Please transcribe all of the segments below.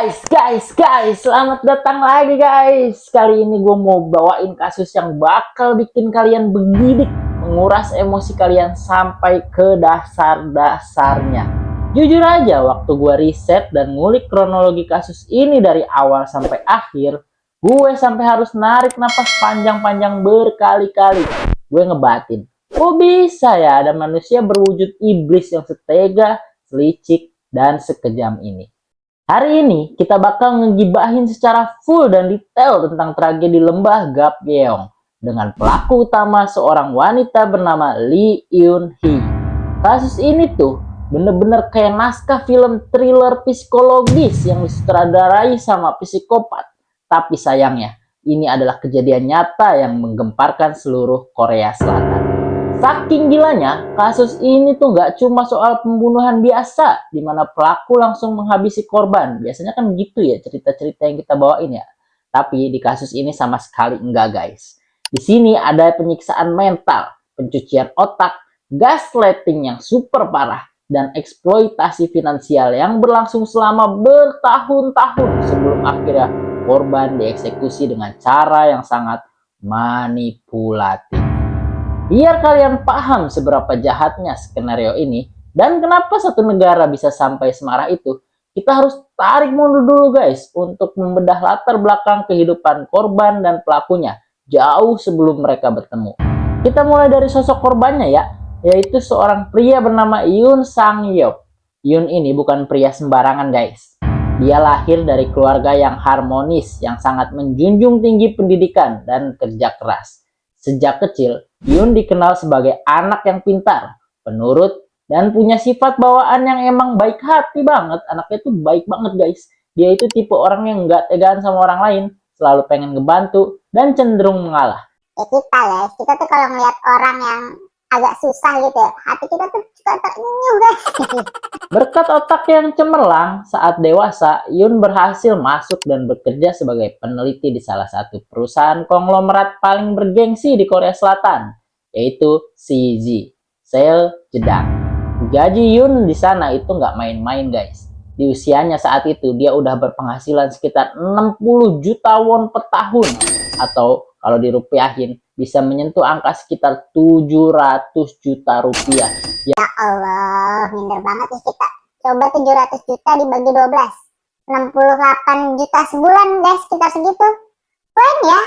Guys, selamat datang lagi guys. Kali ini gue mau bawain kasus yang bakal bikin kalian bergidik, menguras emosi kalian sampai ke dasar-dasarnya. Jujur aja, waktu gue riset dan ngulik kronologi kasus ini dari awal sampai akhir, gue sampai harus narik napas panjang-panjang berkali-kali. Gue ngebatin, kok bisa ya ada manusia berwujud iblis yang setega, selicik, dan sekejam ini. Hari ini kita bakal ngegibahin secara full dan detail tentang tragedi lembah Gapyeong dengan pelaku utama seorang wanita bernama Lee Eun Hee. Kasus ini tuh bener-bener kayak naskah film thriller psikologis yang disutradarai sama psikopat. Tapi sayangnya, ini adalah kejadian nyata yang menggemparkan seluruh Korea Selatan. Saking gilanya, kasus ini tuh nggak cuma soal pembunuhan biasa, di mana pelaku langsung menghabisi korban. Biasanya kan begitu ya cerita-cerita yang kita bawain ya. Tapi di kasus ini sama sekali enggak guys. Di sini ada penyiksaan mental, pencucian otak, gaslighting yang super parah, dan eksploitasi finansial yang berlangsung selama bertahun-tahun sebelum akhirnya korban dieksekusi dengan cara yang sangat manipulatif. Biar kalian paham seberapa jahatnya skenario ini dan kenapa satu negara bisa sampai semarah itu, kita harus tarik mundur dulu guys untuk membedah latar belakang kehidupan korban dan pelakunya jauh sebelum mereka bertemu. Kita mulai dari sosok korbannya ya, yaitu seorang pria bernama Yoon Sang Yeop. Yoon ini bukan pria sembarangan guys. Dia lahir dari keluarga yang harmonis, yang sangat menjunjung tinggi pendidikan dan kerja keras. Sejak kecil, Yoon dikenal sebagai anak yang pintar, penurut, dan punya sifat bawaan yang emang baik hati banget. Anaknya tuh baik banget guys. Dia itu tipe orang yang nggak tegaan sama orang lain, selalu pengen ngebantu, dan cenderung mengalah. Kita tuh kalau ngeliat orang yang agak susah gitu ya, hati kita tuh suka terenyuh guys. Berkat otak yang cemerlang, saat dewasa, Yoon berhasil masuk dan bekerja sebagai peneliti di salah satu perusahaan konglomerat paling bergengsi di Korea Selatan, yaitu CZ, Seoul Jedang. Gaji Yoon di sana itu nggak main-main guys. Di usianya saat itu, dia udah berpenghasilan sekitar 60 juta won per tahun, atau kalau dirupiahin, bisa menyentuh angka sekitar 700 juta rupiah. Ya Allah, minder banget nih kita. Coba 700 juta dibagi 12. 68 juta sebulan guys, sekitar segitu. Keren ya.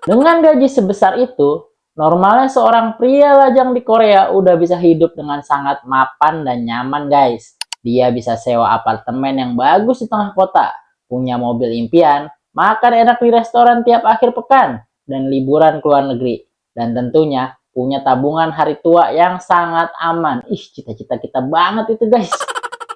Dengan gaji sebesar itu, normalnya seorang pria lajang di Korea udah bisa hidup dengan sangat mapan dan nyaman guys. Dia bisa sewa apartemen yang bagus di tengah kota, punya mobil impian, makan enak di restoran tiap akhir pekan, dan liburan ke luar negeri. Dan tentunya punya tabungan hari tua yang sangat aman. Ih, cita-cita kita banget itu guys.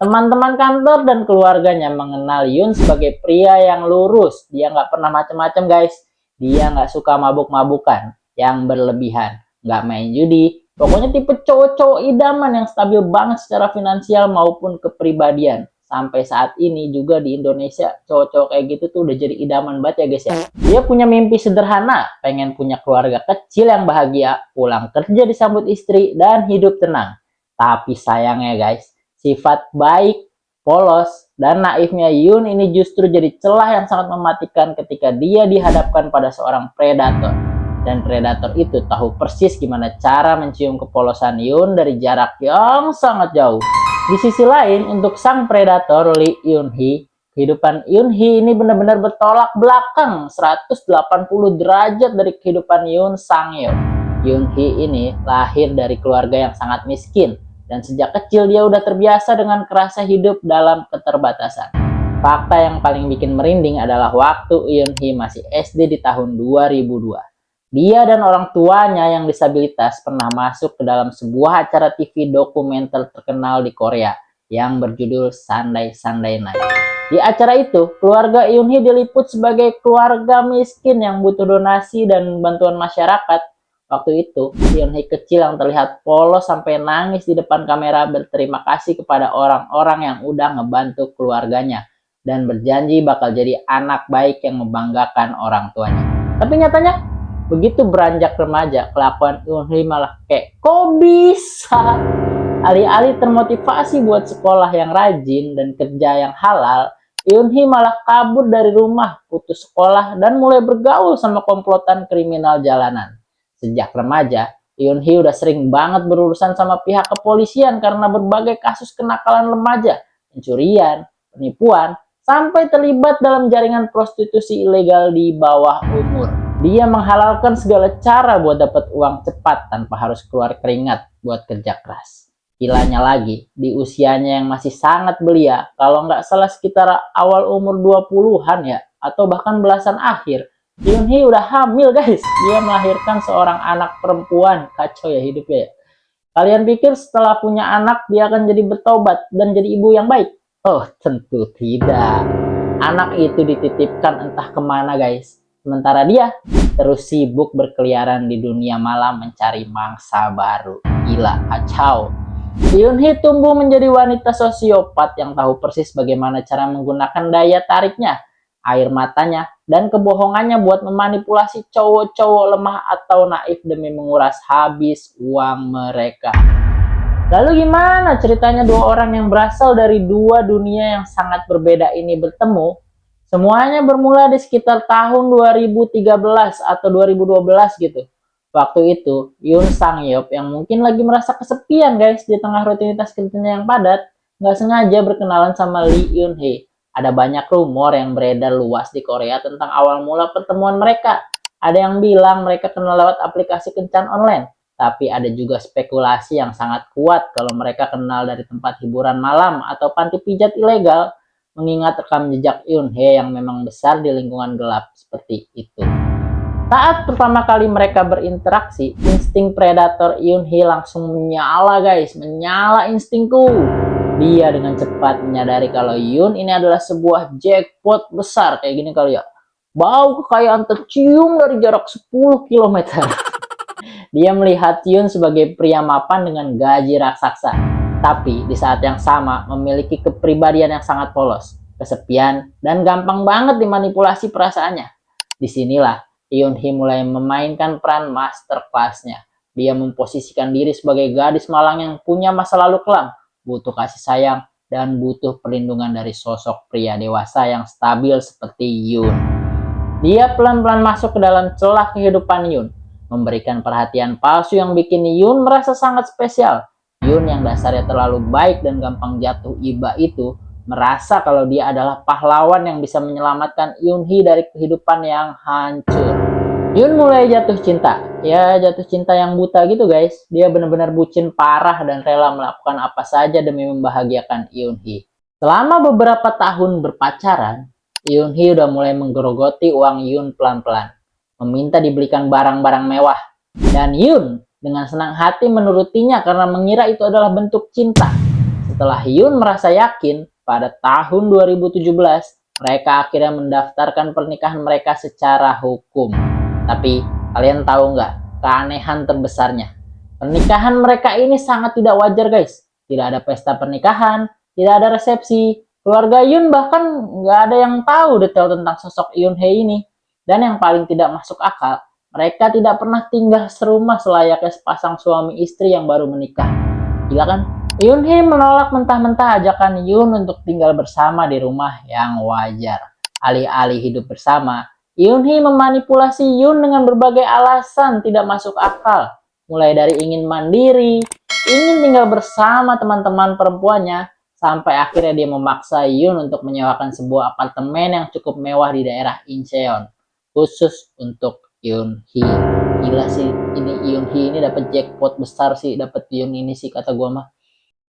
Teman-teman kantor dan keluarganya mengenal Yoon sebagai pria yang lurus. Dia nggak pernah macem-macem guys. Dia nggak suka mabuk-mabukan yang berlebihan. Nggak main judi. Pokoknya tipe cowok-cowok idaman yang stabil banget secara finansial maupun kepribadian. Sampai saat ini juga di Indonesia cowok-cowok kayak gitu tuh udah jadi idaman banget ya guys ya. Dia punya mimpi sederhana, pengen punya keluarga kecil yang bahagia, pulang kerja disambut istri, dan hidup tenang. Tapi sayangnya guys, sifat baik, polos, dan naifnya Yoon ini justru jadi celah yang sangat mematikan ketika dia dihadapkan pada seorang predator. Dan predator itu tahu persis gimana cara mencium kepolosan Yoon dari jarak yang sangat jauh. Di sisi lain, untuk sang predator Lee Eun Hee, kehidupan Eun Hee ini benar-benar bertolak belakang 180 derajat dari kehidupan Yoon Sang Yeop. Eun Hee ini lahir dari keluarga yang sangat miskin, dan sejak kecil dia udah terbiasa dengan kerasa hidup dalam keterbatasan. Fakta yang paling bikin merinding adalah waktu Eun Hee masih SD di tahun 2002. Dia dan orang tuanya yang disabilitas pernah masuk ke dalam sebuah acara TV dokumenter terkenal di Korea yang berjudul Sunday Sunday Night. Di acara itu, keluarga Eun Hee diliput sebagai keluarga miskin yang butuh donasi dan bantuan masyarakat. Waktu itu, Eun Hee kecil yang terlihat polos sampai nangis di depan kamera berterima kasih kepada orang-orang yang udah ngebantu keluarganya dan berjanji bakal jadi anak baik yang membanggakan orang tuanya. Tapi nyatanya, begitu beranjak remaja, kelakuan Eun Hee malah kayak, kok bisa? Alih-alih termotivasi buat sekolah yang rajin dan kerja yang halal, Yoon Hee malah kabur dari rumah, putus sekolah, dan mulai bergaul sama komplotan kriminal jalanan. Sejak remaja, Yoon Hee udah sering banget berurusan sama pihak kepolisian karena berbagai kasus kenakalan remaja, pencurian, penipuan, sampai terlibat dalam jaringan prostitusi ilegal di bawah umur. Dia menghalalkan segala cara buat dapat uang cepat tanpa harus keluar keringat buat kerja keras. Gilanya lagi, di usianya yang masih sangat belia, kalau nggak salah sekitar awal umur 20-an ya, atau bahkan belasan akhir, Yoon Hee udah hamil guys. Dia melahirkan seorang anak perempuan. Kacau ya hidupnya ya. Kalian pikir setelah punya anak dia akan jadi bertobat dan jadi ibu yang baik? Oh, tentu tidak. Anak itu dititipkan entah kemana guys. Sementara dia terus sibuk berkeliaran di dunia malam mencari mangsa baru. Gila, kacau. Yoon Hee tumbuh menjadi wanita sosiopat yang tahu persis bagaimana cara menggunakan daya tariknya, air matanya, dan kebohongannya buat memanipulasi cowok-cowok lemah atau naif demi menguras habis uang mereka. Lalu gimana ceritanya dua orang yang berasal dari dua dunia yang sangat berbeda ini bertemu? Semuanya bermula di sekitar tahun 2013 atau 2012 gitu. Waktu itu, Yoon Sang Yeop yang mungkin lagi merasa kesepian guys di tengah rutinitas kerjanya yang padat, nggak sengaja berkenalan sama Lee Yoon Hee. Ada banyak rumor yang beredar luas di Korea tentang awal mula pertemuan mereka. Ada yang bilang mereka kenal lewat aplikasi kencan online. Tapi ada juga spekulasi yang sangat kuat kalau mereka kenal dari tempat hiburan malam atau panti pijat ilegal, mengingat rekam jejak Yoon Hee yang memang besar di lingkungan gelap seperti itu. Saat pertama kali mereka berinteraksi, insting predator Yoon Hee langsung menyala guys, menyala instingku. Dia dengan cepat menyadari kalau Yoon ini adalah sebuah jackpot besar kayak gini kali ya. Bau kekayaan tercium dari jarak 10 km. Dia melihat Yoon sebagai pria mapan dengan gaji raksasa, tapi di saat yang sama memiliki kepribadian yang sangat polos, kesepian, dan gampang banget dimanipulasi perasaannya. Disinilah Yoon Hee mulai memainkan peran master kelasnya. Dia memposisikan diri sebagai gadis malang yang punya masa lalu kelam, butuh kasih sayang, dan butuh perlindungan dari sosok pria dewasa yang stabil seperti Yoon. Dia pelan-pelan masuk ke dalam celah kehidupan Yoon, memberikan perhatian palsu yang bikin Yoon merasa sangat spesial. Yoon yang dasarnya terlalu baik dan gampang jatuh iba itu merasa kalau dia adalah pahlawan yang bisa menyelamatkan Yoon Hee dari kehidupan yang hancur. Yoon mulai jatuh cinta. Ya, jatuh cinta yang buta gitu guys. Dia benar-benar bucin parah dan rela melakukan apa saja demi membahagiakan Yoon Hee. Selama beberapa tahun berpacaran, Yoon Hee udah mulai menggerogoti uang Yoon pelan-pelan, meminta dibelikan barang-barang mewah. Dan Yoon dengan senang hati menurutinya karena mengira itu adalah bentuk cinta. Setelah Yoon merasa yakin, pada tahun 2017, mereka akhirnya mendaftarkan pernikahan mereka secara hukum. Tapi, kalian tahu nggak keanehan terbesarnya? Pernikahan mereka ini sangat tidak wajar guys. Tidak ada pesta pernikahan, tidak ada resepsi. Keluarga Yoon bahkan nggak ada yang tahu detail tentang sosok Yoon Hee ini. Dan yang paling tidak masuk akal, mereka tidak pernah tinggal serumah selayaknya sepasang suami istri yang baru menikah. Gila kan? Yoon Hee menolak mentah-mentah ajakan Yoon untuk tinggal bersama di rumah yang wajar. Alih-alih hidup bersama, Yoon Hee memanipulasi Yoon dengan berbagai alasan tidak masuk akal. Mulai dari ingin mandiri, ingin tinggal bersama teman-teman perempuannya, sampai akhirnya dia memaksa Yoon untuk menyewakan sebuah apartemen yang cukup mewah di daerah Incheon, khusus untuk Yoon Hee. Gila sih, ini Yoon Hee ini dapat jackpot besar sih, dapat Yoon ini sih kata gua mah.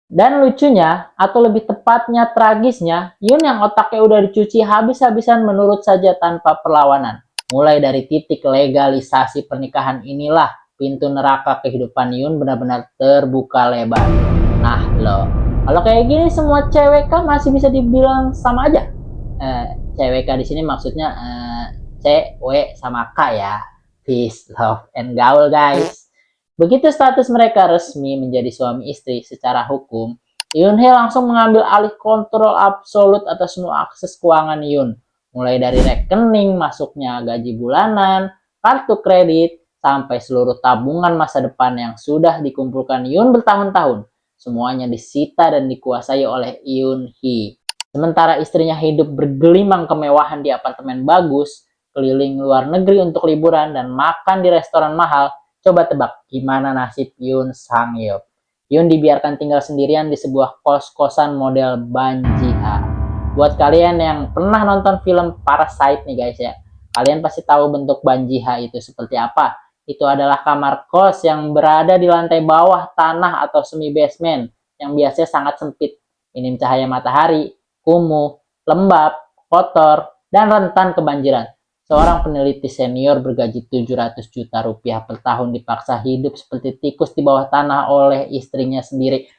Dan lucunya, atau lebih tepatnya tragisnya, Yoon yang otaknya udah dicuci habis-habisan menurut saja tanpa perlawanan. Mulai dari titik legalisasi pernikahan inilah, pintu neraka kehidupan Yoon benar-benar terbuka lebar. Nah loh, kalau kayak gini semua cewek kan masih bisa dibilang sama aja. CWK di sini maksudnya cewek sama K ya. Peace, love, and gaul guys. Begitu status mereka resmi menjadi suami istri secara hukum, Yoon Hee langsung mengambil alih kontrol absolut atas semua akses keuangan Yoon. Mulai dari rekening, masuknya gaji bulanan, kartu kredit, sampai seluruh tabungan masa depan yang sudah dikumpulkan Yoon bertahun-tahun. Semuanya disita dan dikuasai oleh Yoon Hee. Sementara istrinya hidup bergelimang kemewahan di apartemen bagus, keliling luar negeri untuk liburan, dan makan di restoran mahal. Coba tebak, gimana nasib Yoon Sang Yeop? Yoon dibiarkan tinggal sendirian di sebuah kos-kosan model Banjiha. Buat kalian yang pernah nonton film Parasite nih guys ya, kalian pasti tahu bentuk Banjiha itu seperti apa. Itu adalah kamar kos yang berada di lantai bawah tanah atau semi basement yang biasanya sangat sempit, minim cahaya matahari, kumuh, lembab, kotor, dan rentan kebanjiran. Seorang peneliti senior bergaji 700 juta rupiah per tahun dipaksa hidup seperti tikus di bawah tanah oleh istrinya sendiri.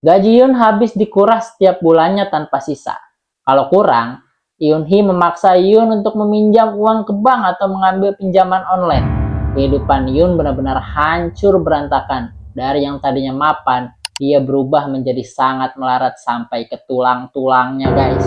Gaji Yoon habis dikuras setiap bulannya tanpa sisa. Kalau kurang, Yoon Hee memaksa Yoon untuk meminjam uang ke bank atau mengambil pinjaman online. Kehidupan Yoon benar-benar hancur berantakan. Dari yang tadinya mapan, dia berubah menjadi sangat melarat sampai ke tulang-tulangnya guys.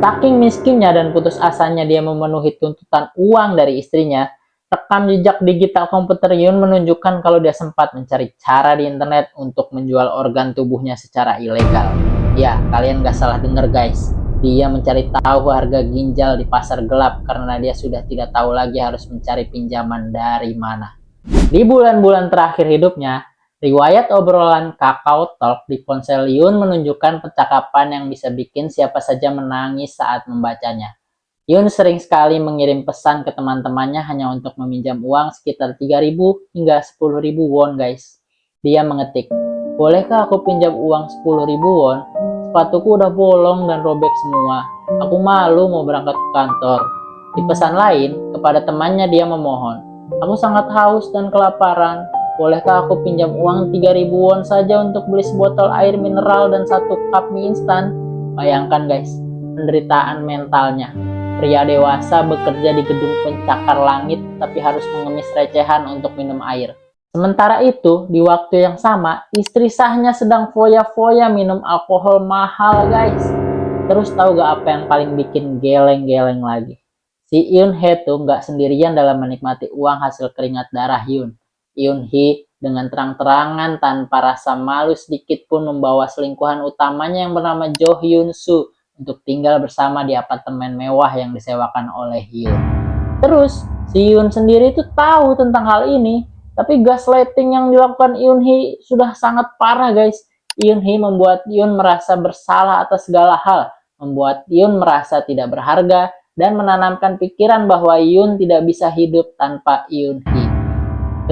Saking miskinnya dan putus asanya dia memenuhi tuntutan uang dari istrinya, rekam jejak digital komputer Yoon menunjukkan kalau dia sempat mencari cara di internet untuk menjual organ tubuhnya secara ilegal. Ya, kalian gak salah denger guys. Dia mencari tahu harga ginjal di pasar gelap karena dia sudah tidak tahu lagi harus mencari pinjaman dari mana. Di bulan-bulan terakhir hidupnya, riwayat obrolan Kakao Talk di ponsel Yoon menunjukkan percakapan yang bisa bikin siapa saja menangis saat membacanya. Yoon sering sekali mengirim pesan ke teman-temannya hanya untuk meminjam uang sekitar 3.000 hingga 10.000 won guys. Dia mengetik, "Bolehkah aku pinjam uang 10.000 won? Sepatuku udah bolong dan robek semua. Aku malu mau berangkat ke kantor." Di pesan lain, kepada temannya dia memohon, "Aku sangat haus dan kelaparan. Bolehkah aku pinjam uang 3.000 won saja untuk beli sebotol air mineral dan 1 cup mie instan?" Bayangkan guys, penderitaan mentalnya. Pria dewasa bekerja di gedung pencakar langit tapi harus mengemis recehan untuk minum air. Sementara itu, di waktu yang sama, istri sahnya sedang foya-foya minum alkohol mahal guys. Terus tahu gak apa yang paling bikin geleng-geleng lagi? Si Yoon Hee tuh gak sendirian dalam menikmati uang hasil keringat darah Yoon. Yoon Hee dengan terang-terangan tanpa rasa malu sedikit pun membawa selingkuhan utamanya yang bernama Jo Hyun Soo untuk tinggal bersama di apartemen mewah yang disewakan oleh Yoon. Terus, si Yoon sendiri tuh tahu tentang hal ini, tapi gaslighting yang dilakukan Yoon Hee sudah sangat parah guys. Yoon Hee membuat Yoon merasa bersalah atas segala hal, membuat Yoon merasa tidak berharga, dan menanamkan pikiran bahwa Yoon tidak bisa hidup tanpa Yoon Hee.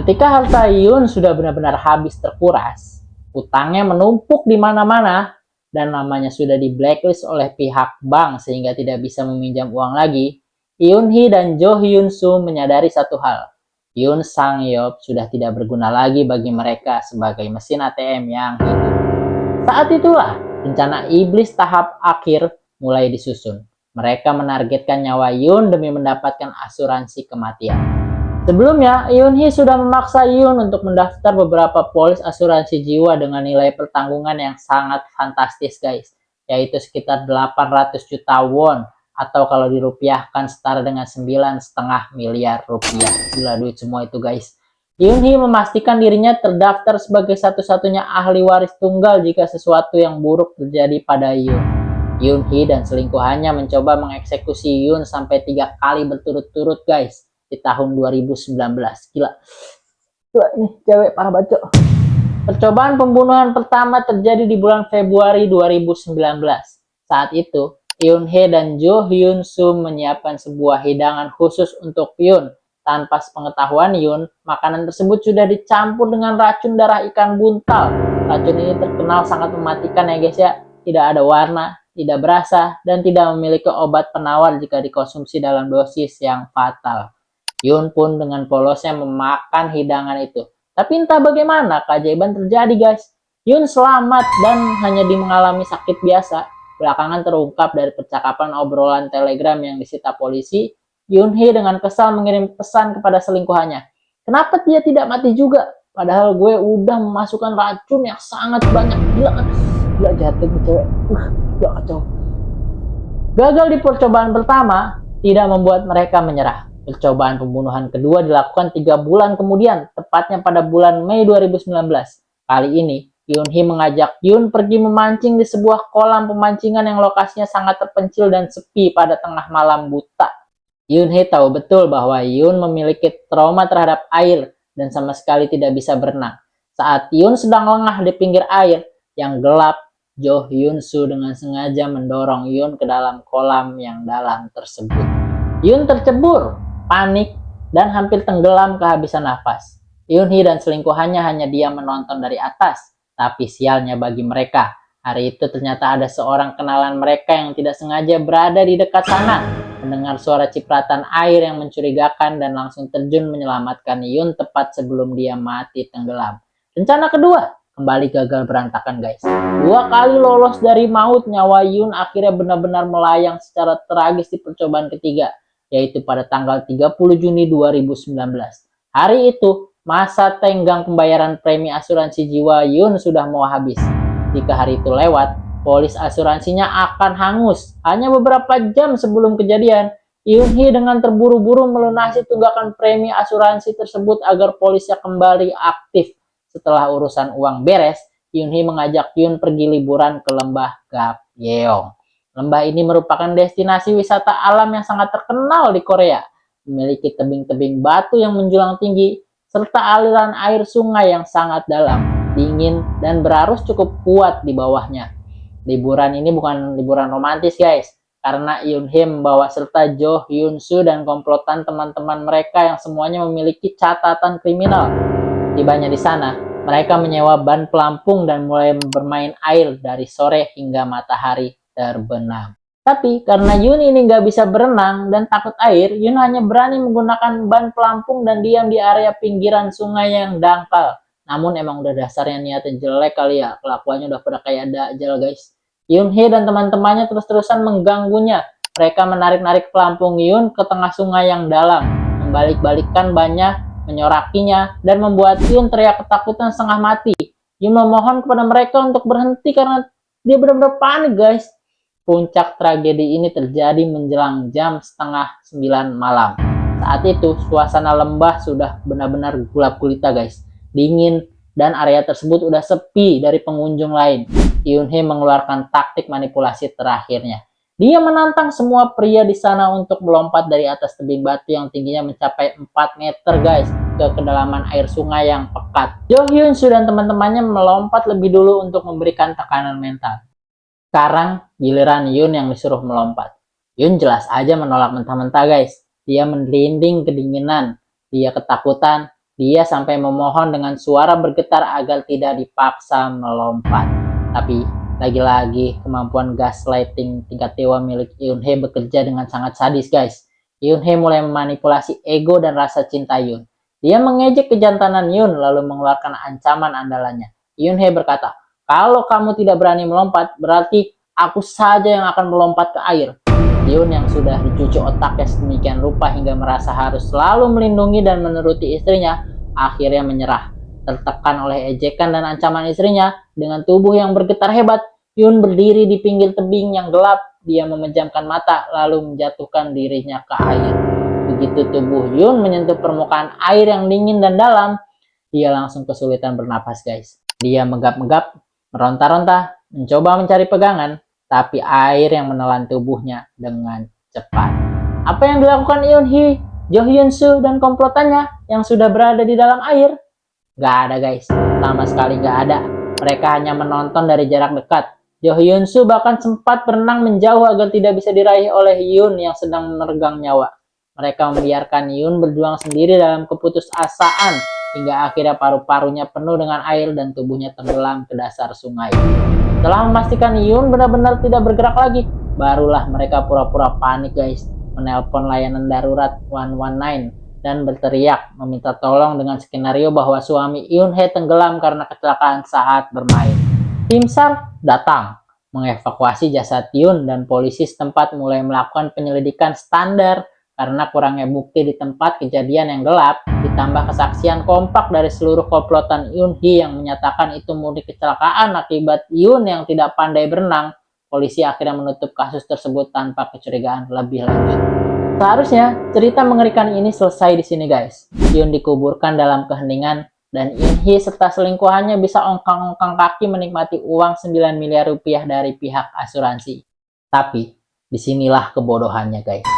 Ketika harta Yoon sudah benar-benar habis terkuras, utangnya menumpuk di mana-mana, dan namanya sudah di blacklist oleh pihak bank sehingga tidak bisa meminjam uang lagi, Yoon Hee dan Jo Hyun Soo menyadari satu hal. Yoon Sang Yeop sudah tidak berguna lagi bagi mereka sebagai mesin ATM yang hidup. Saat itulah rencana iblis tahap akhir mulai disusun. Mereka menargetkan nyawa Yoon demi mendapatkan asuransi kematian. Sebelumnya, Yoon Hee sudah memaksa Yoon untuk mendaftar beberapa polis asuransi jiwa dengan nilai pertanggungan yang sangat fantastis guys, yaitu sekitar 800 juta won, atau kalau dirupiahkan setara dengan 9,5 miliar rupiah. Gila duit semua itu guys. Yoon Hee memastikan dirinya terdaftar sebagai satu-satunya ahli waris tunggal jika sesuatu yang buruk terjadi pada Yoon. Yoon Hee dan selingkuhannya mencoba mengeksekusi Yoon sampai 3 kali berturut-turut guys di tahun 2019. Gila ini cewek parah bacot. Percobaan pembunuhan pertama terjadi di bulan Februari 2019. Saat itu, Yoon Hee dan Jo Hyun Soo menyiapkan sebuah hidangan khusus untuk Yoon. Tanpa sepengetahuan Yoon, makanan tersebut sudah dicampur dengan racun darah ikan buntal. Racun ini terkenal sangat mematikan ya guys ya. Tidak ada warna, tidak berasa, dan tidak memiliki obat penawar jika dikonsumsi dalam dosis yang fatal. Yoon pun dengan polosnya memakan hidangan itu. Tapi entah bagaimana keajaiban terjadi guys. Yoon selamat dan hanya mengalami sakit biasa. Belakangan terungkap dari percakapan obrolan telegram yang disita polisi, Yoon Hee dengan kesal mengirim pesan kepada selingkuhannya. "Kenapa dia tidak mati juga? Padahal gue udah memasukkan racun yang sangat banyak." Gila kan? Gila jatuh gue cewek. Gila kacau. Gagal di percobaan pertama tidak membuat mereka menyerah. Percobaan pembunuhan kedua dilakukan 3 bulan kemudian, tepatnya pada bulan Mei 2019. Kali ini, Yoon-hee mengajak Yoon pergi memancing di sebuah kolam pemancingan yang lokasinya sangat terpencil dan sepi pada tengah malam buta. Yoon-hee tahu betul bahwa Yoon memiliki trauma terhadap air dan sama sekali tidak bisa berenang. Saat Yoon sedang lengah di pinggir air yang gelap, Jo Hyun-soo dengan sengaja mendorong Yoon ke dalam kolam yang dalam tersebut. Yoon tercebur, panik, dan hampir tenggelam kehabisan nafas. Yoon-hee dan selingkuhannya hanya diam menonton dari atas. Tapi sialnya bagi mereka, hari itu ternyata ada seorang kenalan mereka yang tidak sengaja berada di dekat sana, mendengar suara cipratan air yang mencurigakan dan langsung terjun menyelamatkan Yoon tepat sebelum dia mati tenggelam. Rencana kedua kembali gagal berantakan guys. 2 kali lolos dari maut, nyawa Yoon akhirnya benar-benar melayang secara tragis di percobaan ketiga, yaitu pada tanggal 30 Juni 2019. Hari itu, masa tenggang pembayaran premi asuransi jiwa Yoon sudah mau habis. Jika hari itu lewat, polis asuransinya akan hangus. Hanya beberapa jam sebelum kejadian, Yoon-hee dengan terburu-buru melunasi tunggakan premi asuransi tersebut agar polisnya kembali aktif. Setelah urusan uang beres, Yoon-hee mengajak Yoon pergi liburan ke lembah Gapyeong. Lembah ini merupakan destinasi wisata alam yang sangat terkenal di Korea. Memiliki tebing-tebing batu yang menjulang tinggi, serta aliran air sungai yang sangat dalam, dingin, dan berarus cukup kuat di bawahnya. Liburan ini bukan liburan romantis guys, karena Yoon-hee membawa serta Jo Hyun-soo dan komplotan teman-teman mereka yang semuanya memiliki catatan kriminal. Tibanya di sana, mereka menyewa ban pelampung dan mulai bermain air dari sore hingga matahari terbenam. Tapi karena Yoon ini nggak bisa berenang dan takut air, Yoon hanya berani menggunakan ban pelampung dan diam di area pinggiran sungai yang dangkal. Namun emang udah dasarnya niatnya jelek kali ya, kelakuannya udah pada kayak dajjal guys. Yoon-hee dan teman-temannya terus-terusan mengganggunya. Mereka menarik-narik pelampung Yoon ke tengah sungai yang dalam, membalik-balikkan bannya, menyorakinya, dan membuat Yoon teriak ketakutan setengah mati. Yoon memohon kepada mereka untuk berhenti karena dia benar-benar panik guys. Puncak tragedi ini terjadi menjelang jam setengah 9 malam. Saat itu, suasana lembah sudah benar-benar gelap gulita guys. Dingin, dan area tersebut udah sepi dari pengunjung lain. Yoon-hee mengeluarkan taktik manipulasi terakhirnya. Dia menantang semua pria di sana untuk melompat dari atas tebing batu yang tingginya mencapai 4 meter guys, ke kedalaman air sungai yang pekat. Jo Hyun-soo dan teman-temannya melompat lebih dulu untuk memberikan tekanan mental. Sekarang giliran Yoon yang disuruh melompat. Yoon jelas aja menolak mentah-mentah guys. Dia merinding kedinginan, dia ketakutan, dia sampai memohon dengan suara bergetar agar tidak dipaksa melompat. Tapi lagi-lagi kemampuan gaslighting tingkat dewa milik Yoon-hee bekerja dengan sangat sadis guys. Yoon-hee mulai memanipulasi ego dan rasa cinta Yoon. Dia mengejek kejantanan Yoon lalu mengeluarkan ancaman andalannya. Yoon-hee berkata, "Kalau kamu tidak berani melompat, berarti aku saja yang akan melompat ke air." Yoon yang sudah dicuci otaknya sedemikian rupa hingga merasa harus selalu melindungi dan menuruti istrinya, akhirnya menyerah. Tertekan oleh ejekan dan ancaman istrinya, dengan tubuh yang bergetar hebat, Yoon berdiri di pinggir tebing yang gelap. Dia memejamkan mata lalu menjatuhkan dirinya ke air. Begitu tubuh Yoon menyentuh permukaan air yang dingin dan dalam, dia langsung kesulitan bernapas guys. Dia megap-megap, meronta-ronta, mencoba mencari pegangan, tapi air yang menelan tubuhnya dengan cepat. Apa yang dilakukan Yoon-hee, Jo Hyun-soo, dan komplotannya yang sudah berada di dalam air? Gak ada guys, sama sekali gak ada. Mereka hanya menonton dari jarak dekat. Jo Hyun-soo bahkan sempat berenang menjauh agar tidak bisa diraih oleh Yoon yang sedang meregang nyawa. Mereka membiarkan Yoon berjuang sendiri dalam keputusasaan, hingga akhirnya paru-parunya penuh dengan air dan tubuhnya tenggelam ke dasar sungai. Setelah memastikan Yoon benar-benar tidak bergerak lagi, barulah mereka pura-pura panik guys, menelpon layanan darurat 119 dan berteriak meminta tolong dengan skenario bahwa suami Yoon-hee tenggelam karena kecelakaan saat bermain. Tim SAR datang, mengevakuasi jasad Yoon dan polisi setempat mulai melakukan penyelidikan standar. Karena kurangnya bukti di tempat kejadian yang gelap, ditambah kesaksian kompak dari seluruh komplotan Yoon-hee yang menyatakan itu murni kecelakaan akibat Yoon yang tidak pandai berenang, polisi akhirnya menutup kasus tersebut tanpa kecurigaan lebih lanjut. Seharusnya cerita mengerikan ini selesai di sini guys. Yoon dikuburkan dalam keheningan dan Yoon-hee serta selingkuhannya bisa ongkang-ongkang kaki menikmati uang 9 miliar rupiah dari pihak asuransi. Tapi, disinilah kebodohannya guys.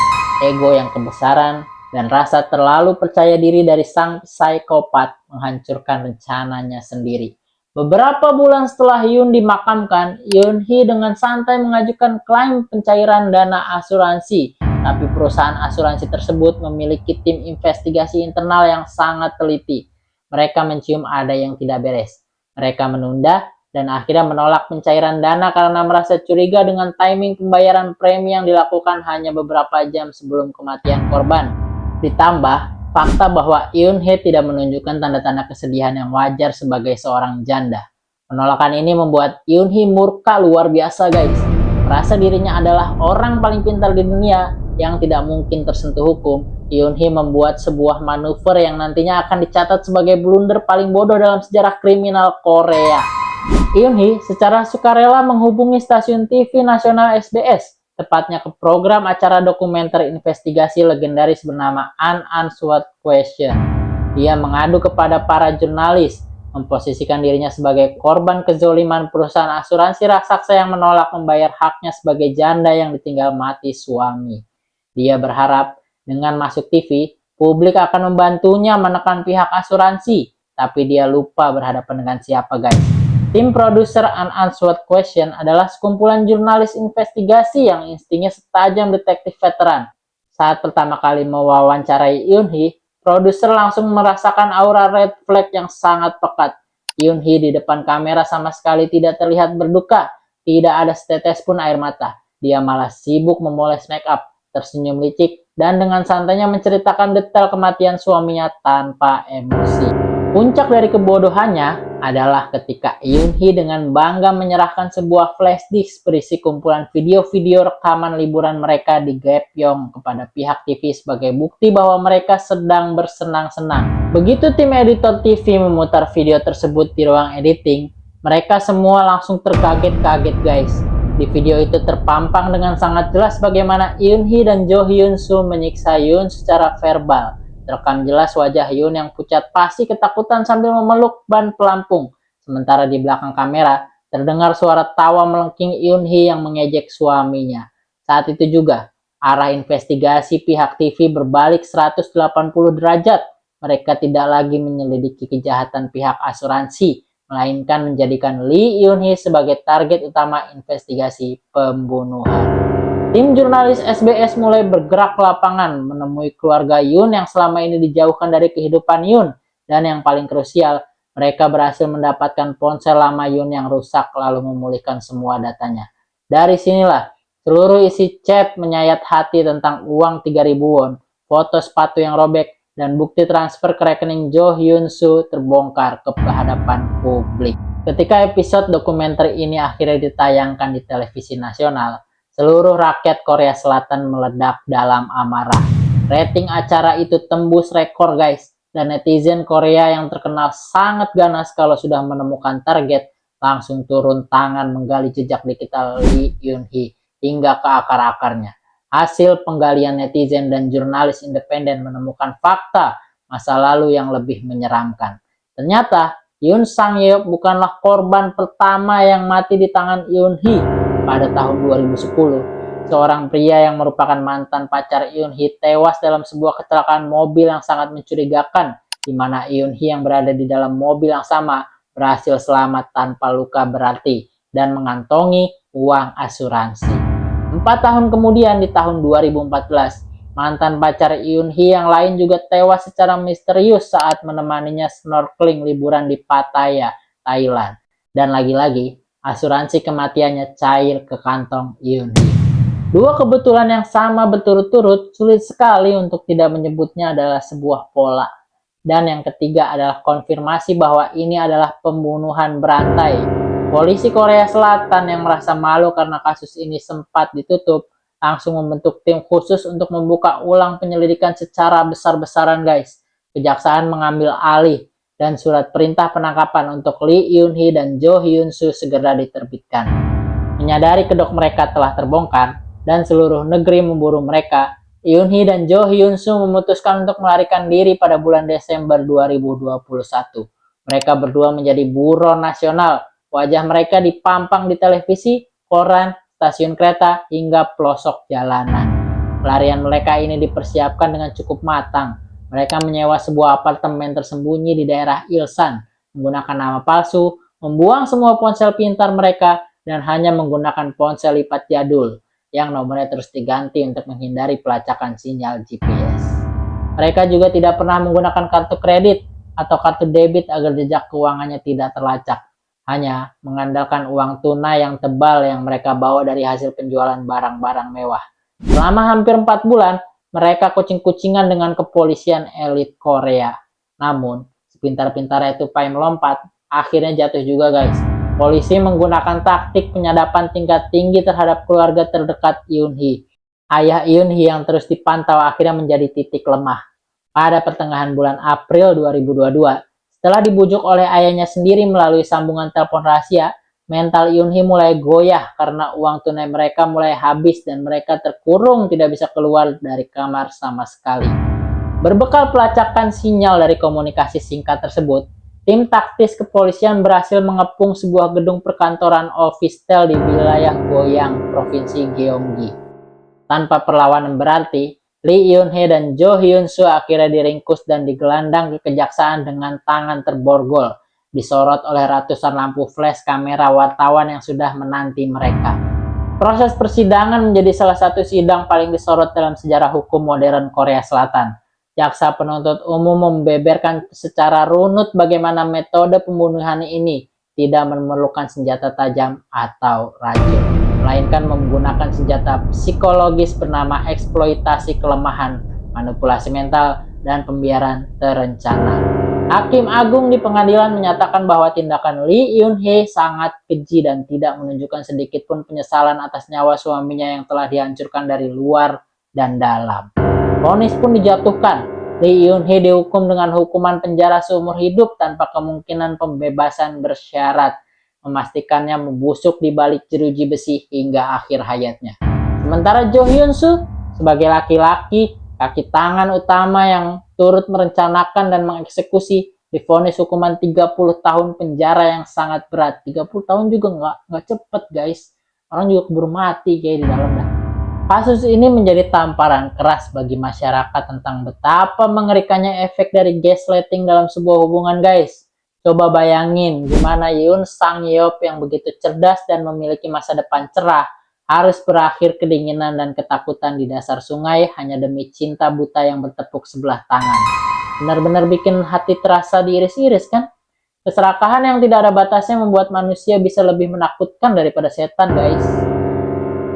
Ego yang kebesaran dan rasa terlalu percaya diri dari sang psikopat menghancurkan rencananya sendiri. Beberapa bulan setelah Yoon dimakamkan, Yoon-hee dengan santai mengajukan klaim pencairan dana asuransi. Tapi perusahaan asuransi tersebut memiliki tim investigasi internal yang sangat teliti. Mereka mencium ada yang tidak beres. Mereka menunda dan akhirnya menolak pencairan dana karena merasa curiga dengan timing pembayaran premi yang dilakukan hanya beberapa jam sebelum kematian korban. Ditambah, fakta bahwa Yoon-hee tidak menunjukkan tanda-tanda kesedihan yang wajar sebagai seorang janda. Penolakan ini membuat Yoon-hee murka luar biasa guys. Merasa dirinya adalah orang paling pintar di dunia yang tidak mungkin tersentuh hukum, Yoon-hee membuat sebuah manuver yang nantinya akan dicatat sebagai blunder paling bodoh dalam sejarah kriminal Korea. Yoon-hee secara sukarela menghubungi stasiun TV nasional SBS, tepatnya ke program acara dokumenter investigasi legendaris bernama Unanswered Question. Dia mengadu kepada para jurnalis, memposisikan dirinya sebagai korban kezoliman perusahaan asuransi raksasa yang menolak membayar haknya sebagai janda yang ditinggal mati suami. Dia berharap dengan masuk TV, publik akan membantunya menekan pihak asuransi, tapi dia lupa berhadapan dengan siapa guys. Tim produser Unanswered Question adalah sekumpulan jurnalis investigasi yang instingnya setajam detektif veteran. Saat pertama kali mewawancarai Yoon-hee, produser langsung merasakan aura red flag yang sangat pekat. Yoon-hee di depan kamera sama sekali tidak terlihat berduka, tidak ada setetes pun air mata. Dia malah sibuk memoles make up, tersenyum licik, dan dengan santainya menceritakan detail kematian suaminya tanpa emosi. Puncak dari kebodohannya adalah ketika Yoon-hee dengan bangga menyerahkan sebuah flash disk berisi kumpulan video-video rekaman liburan mereka di Gapyeong kepada pihak TV sebagai bukti bahwa mereka sedang bersenang-senang. Begitu tim editor TV memutar video tersebut di ruang editing, mereka semua langsung terkaget-kaget guys. Di video itu terpampang dengan sangat jelas bagaimana Yoon-hee dan Jo Hyun-soo menyiksa Yoon secara verbal. Terekam jelas wajah Yoon yang pucat pasti ketakutan sambil memeluk ban pelampung. Sementara di belakang kamera, terdengar suara tawa melengking Yoon-hee yang mengejek suaminya. Saat itu juga, arah investigasi pihak TV berbalik 180 derajat. Mereka tidak lagi menyelidiki kejahatan pihak asuransi, melainkan menjadikan Lee Yoon-hee sebagai target utama investigasi pembunuhan. Tim jurnalis SBS mulai bergerak ke lapangan menemui keluarga Yoon yang selama ini dijauhkan dari kehidupan Yoon. Dan yang paling krusial, mereka berhasil mendapatkan ponsel lama Yoon yang rusak lalu memulihkan semua datanya. Dari sinilah, seluruh isi chat menyayat hati tentang uang 3.000 won, foto sepatu yang robek, dan bukti transfer ke rekening Jo Hyun-soo terbongkar ke hadapan publik. Ketika episode dokumenter ini akhirnya ditayangkan di televisi nasional, seluruh rakyat Korea Selatan meledak dalam amarah. Rating acara itu tembus rekor guys, dan netizen Korea yang terkenal sangat ganas kalau sudah menemukan target, langsung turun tangan menggali jejak digital Lee Yoon-hee hingga ke akar-akarnya. Hasil penggalian netizen dan jurnalis independen menemukan fakta masa lalu yang lebih menyeramkan. Ternyata Yoon Sang-yeop bukanlah korban pertama yang mati di tangan Yoon-hee. Pada tahun 2010, seorang pria yang merupakan mantan pacar Yoon-hee tewas dalam sebuah kecelakaan mobil yang sangat mencurigakan, di mana Yoon-hee yang berada di dalam mobil yang sama berhasil selamat tanpa luka berarti dan mengantongi uang asuransi. 4 tahun kemudian di tahun 2014, mantan pacar Yoon-hee yang lain juga tewas secara misterius saat menemaninya snorkeling liburan di Pattaya, Thailand. Dan lagi-lagi, asuransi kematiannya cair ke kantong Yoon-hee. Dua kebetulan yang sama berturut-turut sulit sekali untuk tidak menyebutnya adalah sebuah pola. Dan yang ketiga adalah konfirmasi bahwa ini adalah pembunuhan berantai. Polisi Korea Selatan yang merasa malu karena kasus ini sempat ditutup, langsung membentuk tim khusus untuk membuka ulang penyelidikan secara besar-besaran guys. Kejaksaan mengambil alih dan surat perintah penangkapan untuk Lee Yoon-hee dan Jo Hyun-soo segera diterbitkan. Menyadari kedok mereka telah terbongkar dan seluruh negeri memburu mereka, Yoon-hee dan Jo Hyun-soo memutuskan untuk melarikan diri pada bulan Desember 2021. Mereka berdua menjadi buron nasional. Wajah mereka dipampang di televisi, koran, stasiun kereta, hingga pelosok jalanan. Pelarian mereka ini dipersiapkan dengan cukup matang. Mereka menyewa sebuah apartemen tersembunyi di daerah Ilsan, menggunakan nama palsu, membuang semua ponsel pintar mereka, dan hanya menggunakan ponsel lipat jadul yang nomornya terus diganti untuk menghindari pelacakan sinyal GPS. Mereka juga tidak pernah menggunakan kartu kredit atau kartu debit agar jejak keuangannya tidak terlacak. Hanya mengandalkan uang tunai yang tebal yang mereka bawa dari hasil penjualan barang-barang mewah. Selama hampir 4 bulan, mereka kucing-kucingan dengan kepolisian elit Korea. Namun, sepintar-pintarnya tupai melompat, akhirnya jatuh juga guys. Polisi menggunakan taktik penyadapan tingkat tinggi terhadap keluarga terdekat Yoon-hee. Ayah Yoon-hee yang terus dipantau akhirnya menjadi titik lemah. Pada pertengahan bulan April 2022, setelah dibujuk oleh ayahnya sendiri melalui sambungan telepon rahasia, mental Yoon-hee mulai goyah karena uang tunai mereka mulai habis dan mereka terkurung tidak bisa keluar dari kamar sama sekali. Berbekal pelacakan sinyal dari komunikasi singkat tersebut, tim taktis kepolisian berhasil mengepung sebuah gedung perkantoran Official di wilayah Goyang, Provinsi Gyeonggi. Tanpa perlawanan berarti, Lee Yoon-hee dan Jo Hyun-soo akhirnya diringkus dan digelandang ke kejaksaan dengan tangan terborgol, disorot oleh ratusan lampu flash kamera wartawan yang sudah menanti mereka. Proses persidangan menjadi salah satu sidang paling disorot dalam sejarah hukum modern Korea Selatan. Jaksa penuntut umum membeberkan secara runut bagaimana metode pembunuhan ini tidak memerlukan senjata tajam atau racun, melainkan menggunakan senjata psikologis bernama eksploitasi kelemahan, manipulasi mental, dan pembiaran terencana. Hakim Agung di pengadilan menyatakan bahwa tindakan Lee Yoon-hee sangat keji dan tidak menunjukkan sedikit pun penyesalan atas nyawa suaminya yang telah dihancurkan dari luar dan dalam. Vonis pun dijatuhkan. Lee Yoon-hee dihukum dengan hukuman penjara seumur hidup tanpa kemungkinan pembebasan bersyarat, memastikannya membusuk di balik jeruji besi hingga akhir hayatnya. Sementara Jo Hyun-soo sebagai laki-laki, kaki tangan utama yang turut merencanakan dan mengeksekusi, divonis hukuman 30 tahun penjara yang sangat berat. 30 tahun juga nggak cepet guys. Orang juga keburu mati kayak di dalam dah. Kasus ini menjadi tamparan keras bagi masyarakat tentang betapa mengerikannya efek dari gaslighting dalam sebuah hubungan guys. Coba bayangin gimana Yoon Sang Yeop yang begitu cerdas dan memiliki masa depan cerah harus berakhir kedinginan dan ketakutan di dasar sungai hanya demi cinta buta yang bertepuk sebelah tangan. Benar-benar bikin hati terasa diiris-iris kan? Keserakahan yang tidak ada batasnya membuat manusia bisa lebih menakutkan daripada setan guys.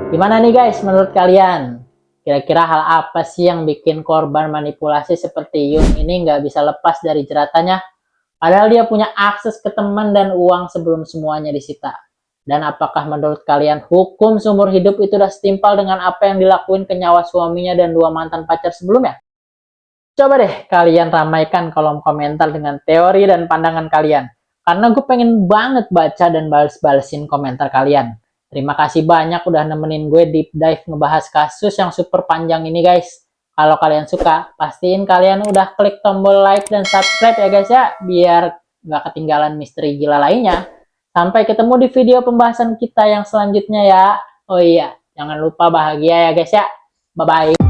Gimana nih guys menurut kalian? Kira-kira hal apa sih yang bikin korban manipulasi seperti Yoon ini nggak bisa lepas dari jeratannya? Padahal dia punya akses ke teman dan uang sebelum semuanya disita. Dan apakah menurut kalian hukum seumur hidup itu udah setimpal dengan apa yang dilakuin ke nyawa suaminya dan 2 mantan pacar sebelumnya? Coba deh kalian ramaikan kolom komentar dengan teori dan pandangan kalian. Karena gue pengen banget baca dan bales-balesin komentar kalian. Terima kasih banyak udah nemenin gue deep dive ngebahas kasus yang super panjang ini guys. Kalau kalian suka, pastiin kalian udah klik tombol like dan subscribe ya guys ya. Biar gak ketinggalan misteri gila lainnya. Sampai ketemu di video pembahasan kita yang selanjutnya ya. Oh iya, jangan lupa bahagia ya guys ya. Bye-bye.